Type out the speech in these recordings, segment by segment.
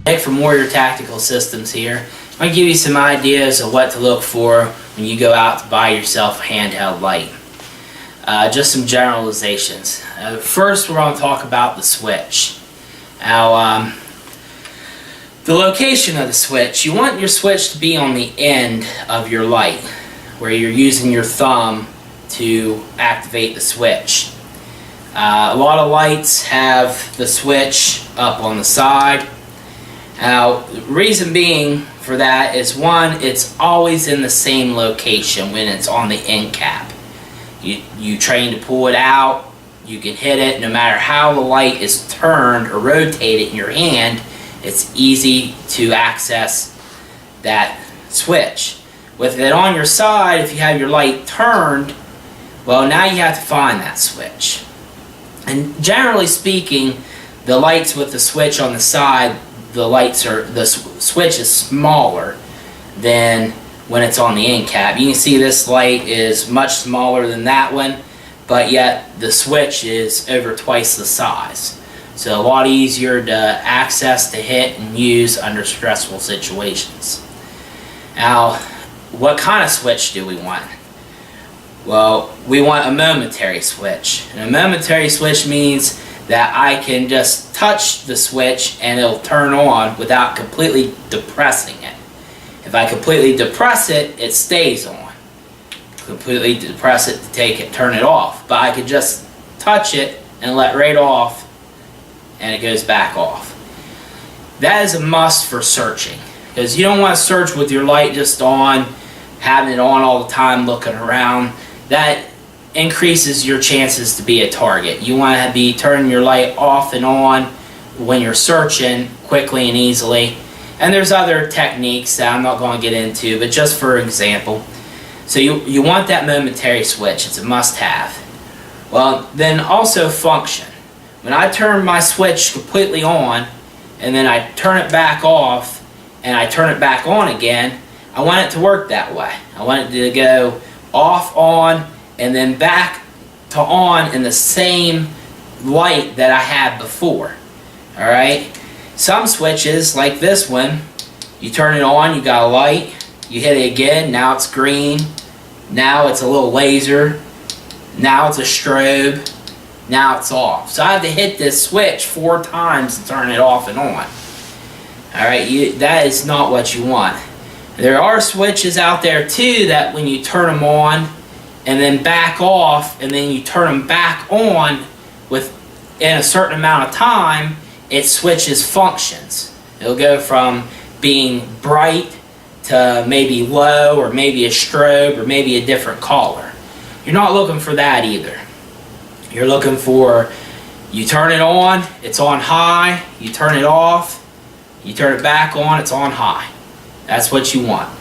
Nick from Warrior Tactical Systems here. I'm going to give you some ideas of what to look for when you go out to buy yourself a handheld light. Just some generalizations. First, we're going to talk about the switch. Now, the location of the switch. You want your switch to be on the end of your light, where you're using your thumb to activate the switch. A lot of lights have the switch up on the side. Now, the reason being for that is, one, it's always in the same location when it's on the end cap. You train to pull it out, you can hit it, no matter how the light is turned or rotated in your hand, it's easy to access that switch. With it on your side, if you have your light turned, well, now you have to find that switch. And generally speaking, the lights with the switch on the side, the switch is smaller than when it's on the end cap. You can see this light is much smaller than that one, but yet the switch is over twice the size. So a lot easier to access, to hit, and use under stressful situations. Now, what kind of switch do we want? Well, we want a momentary switch. And a momentary switch means that I can just touch the switch and it'll turn on without completely depressing it. If I completely depress it, it stays on. Completely depress it to turn it off. But I could just touch it and let right off, and it goes back off. That is a must for searching, because you don't want to search with your light just on, having it on all the time, looking around. That increases your chances to be a target. You want to be turning your light off and on when you're searching quickly and easily. And there's other techniques that I'm not going to get into, but just for example. So you want that momentary switch. It's a must-have. Well, then also function. When I turn my switch completely on, and then I turn it back off, and I turn it back on again, I want it to work that way. I want it to go off, on, and then back to on in the same light that I had before. Alright? Some switches, like this one, you turn it on, you got a light, you hit it again, now it's green, now it's a little laser, now it's a strobe, now it's off. So I have to hit this switch 4 times to turn it off and on. Alright, that is not what you want. There are switches out there too that when you turn them on and then back off and then you turn them back on within a certain amount of time, it switches functions. It'll go from being bright to maybe low, or maybe a strobe, or maybe a different color. You're not looking for that either. You're looking for, you turn it on, it's on high, you turn it off, you turn it back on, it's on high. That's what you want.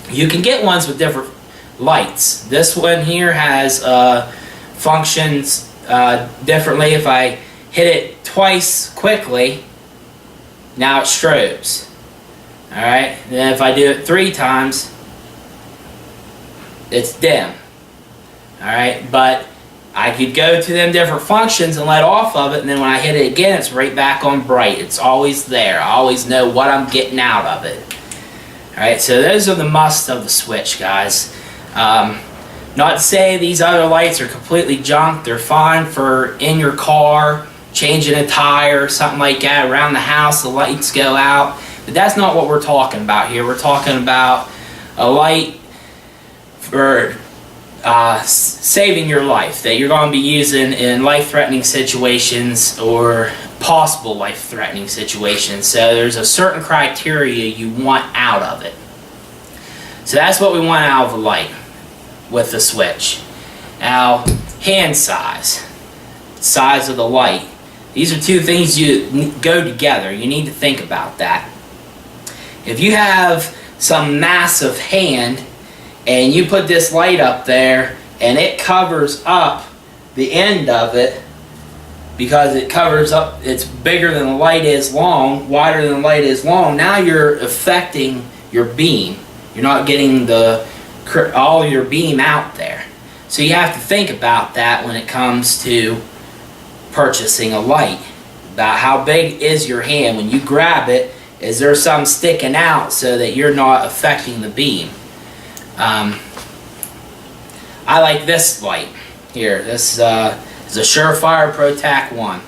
You can get ones with different lights. This one here has functions differently. If I hit it twice quickly, now it strobes. Alright, then if I do it 3 times, it's dim. Alright, but I could go to them different functions and let off of it, and then when I hit it again, it's right back on bright. It's always there. I always know what I'm getting out of it. Alright, so those are the musts of the switch, guys. Not to say these other lights are completely junk. They're fine for in your car, changing a tire, something like that. Around the house, the lights go out. But that's not what we're talking about here. We're talking about a light for saving your life, that you're going to be using in life-threatening situations or possible life-threatening situations. So there's a certain criteria you want out of it. So that's what we want out of a light with the switch. Now, hand size, size of the light. These are 2 things you go together. You need to think about that. If you have some massive hand and you put this light up there and it covers up the end of it, because it covers up, it's bigger than the light is long, wider than the light is long, now you're affecting your beam. You're not getting all your beam out there. So you have to think about that when it comes to purchasing a light. About how big is your hand. When you grab it, Is there some sticking out so that you're not affecting the beam? I like this light here. This is a Surefire ProTac 1.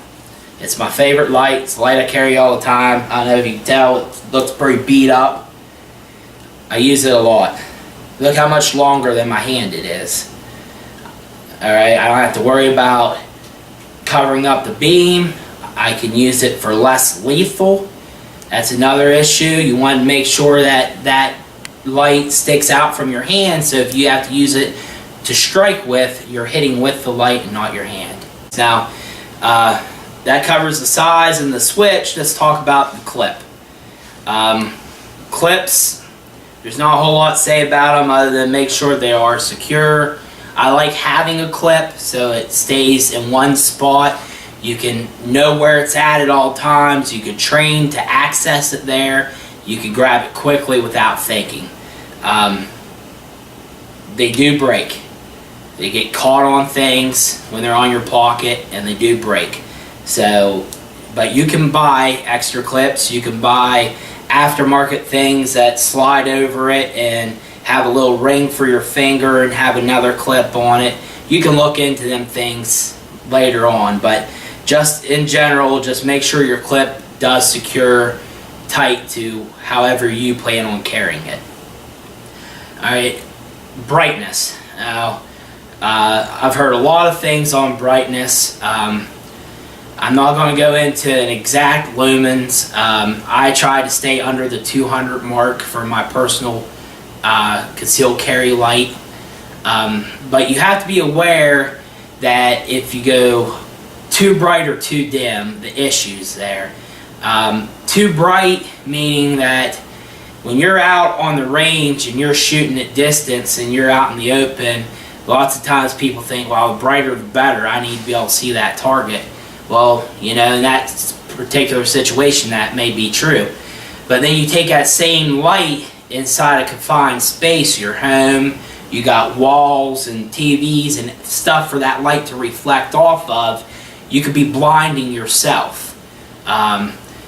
It's my favorite light. It's the light I carry all the time. I don't know if you can tell, it looks pretty beat up. I use it a lot. Look how much longer than my hand it is. Alright, I don't have to worry about covering up the beam. I can use it for less lethal. That's another issue. You want to make sure that that light sticks out from your hand, so if you have to use it to strike with, you're hitting with the light and not your hand. Now, that covers the size and the switch. Let's talk about the clip. Clips, there's not a whole lot to say about them other than make sure they are secure. I like having a clip so it stays in one spot. You can know where it's at all times. You can train to access it there. You can grab it quickly without thinking. They do break. They get caught on things when they're on your pocket, and they do break. So, but you can buy extra clips. You can buy aftermarket things that slide over it and have a little ring for your finger and have another clip on it. You can look into them things later on, but just in general, just make sure your clip does secure tight to however you plan on carrying it. Alright, brightness. Now, I've heard a lot of things on brightness. I'm not going to go into an exact lumens. I try to stay under the 200 mark for my personal concealed carry light. But you have to be aware that if you go too bright or too dim, the issues there. Too bright meaning that when you're out on the range and you're shooting at distance and you're out in the open, lots of times people think, well, the brighter the better, I need to be able to see that target. Well, you know, in that particular situation that may be true. But then you take that same light inside a confined space, your home, you got walls and TVs and stuff for that light to reflect off of, you could be blinding yourself.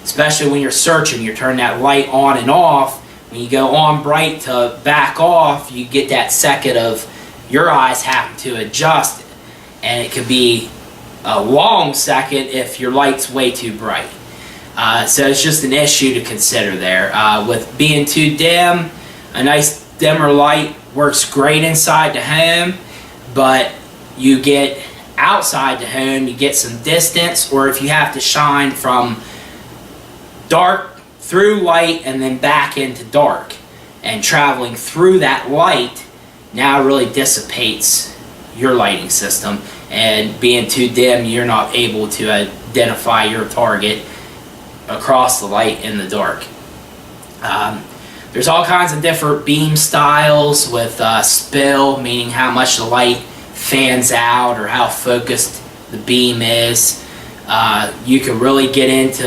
Especially when you're searching, you turn that light on and off. When you go on bright to back off, you get that second of your eyes having to adjust, and it could be a long second if your light's way too bright. So it's just an issue to consider there. With being too dim, a nice dimmer light works great inside the home, but you get outside the home, you get some distance, or if you have to shine from dark through light and then back into dark, and traveling through that light now really dissipates your lighting system, and being too dim, you're not able to identify your target across the light in the dark. There's all kinds of different beam styles with spill, meaning how much the light fans out or how focused the beam is. You can really get into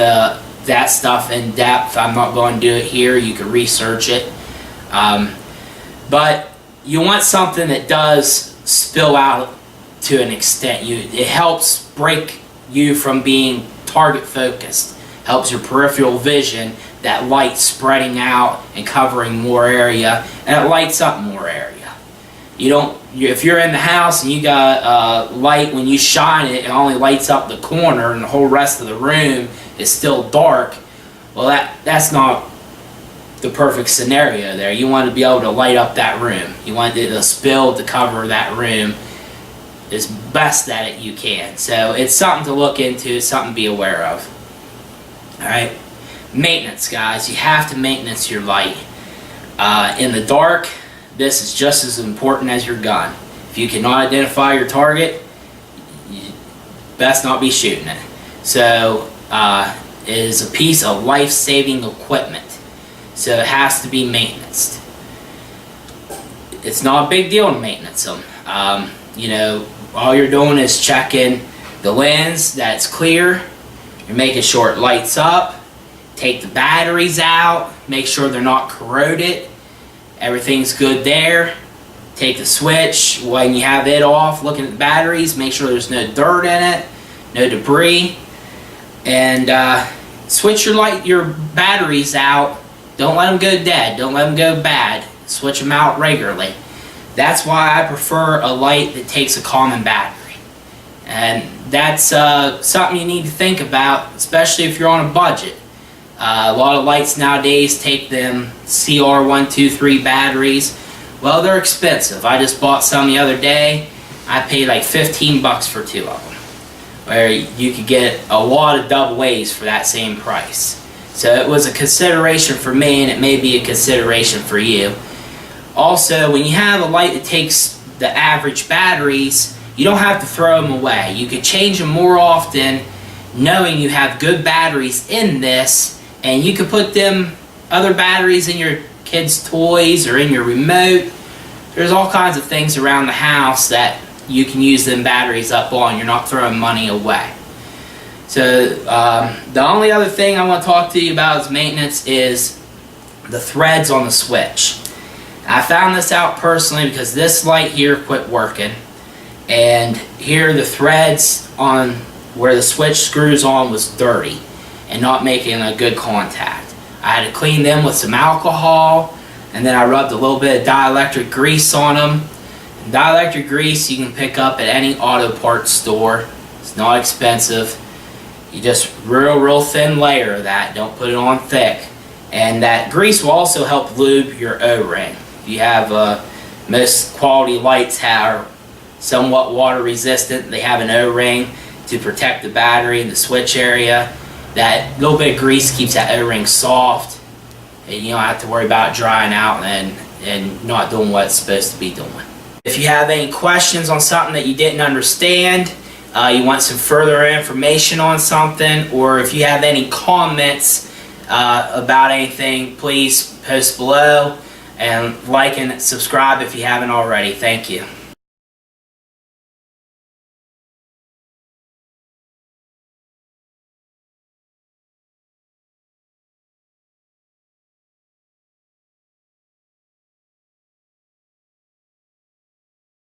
that stuff in depth. I'm not going to do it here. You can research it. But you want something that does spill out to an extent. It helps break you from being target focused. Helps your peripheral vision, that light spreading out and covering more area, and it lights up more area. If you're in the house and you got light, when you shine it, it only lights up the corner and the whole rest of the room is still dark. Well, that's not the perfect scenario there. You want to be able to light up that room. You want the spill to cover that room as best that you can. So it's something to look into, something to be aware of. Alright, maintenance, guys. You have to maintenance your light. In the dark, this is just as important as your gun. If you cannot identify your target, you best not be shooting it. So it is a piece of life-saving equipment. So it has to be maintained. It's not a big deal to maintenance them. All you're doing is checking the lens that's clear. You're making sure it lights up. Take the batteries out. Make sure they're not corroded. Everything's good there. Take the switch when you have it off. Looking at the batteries. Make sure there's no dirt in it. No debris. And switch your batteries out. Don't let them go dead. Don't let them go bad. Switch them out regularly. That's why I prefer a light that takes a common battery. And that's something you need to think about, especially if you're on a budget. A lot of lights nowadays take them CR123 batteries. Well, they're expensive. I just bought some the other day. I paid like 15 bucks for 2 of them, where you could get a lot of double A's for that same price. So it was a consideration for me, and it may be a consideration for you. Also, when you have a light that takes the average batteries, you don't have to throw them away. You could change them more often, knowing you have good batteries in this, and you could put them other batteries in your kids' toys or in your remote. There's all kinds of things around the house that you can use them batteries up on. You're not throwing money away. So the only other thing I want to talk to you about as maintenance is the threads on the switch. I found this out personally because this light here quit working, and here the threads on where the switch screws on was dirty and not making a good contact. I had to clean them with some alcohol, and then I rubbed a little bit of dielectric grease on them. And dielectric grease you can pick up at any auto parts store. It's not expensive. You just real thin layer of that. Don't put it on thick. And that grease will also help lube your O-ring. If you have most quality lights are somewhat water resistant. They have an O-ring to protect the battery and the switch area. That little bit of grease keeps that O-ring soft, and you don't have to worry about it drying out and not doing what it's supposed to be doing. If you have any questions on something that you didn't understand, you want some further information on something, or if you have any comments about anything, please post below, and like and subscribe if you haven't already. Thank you.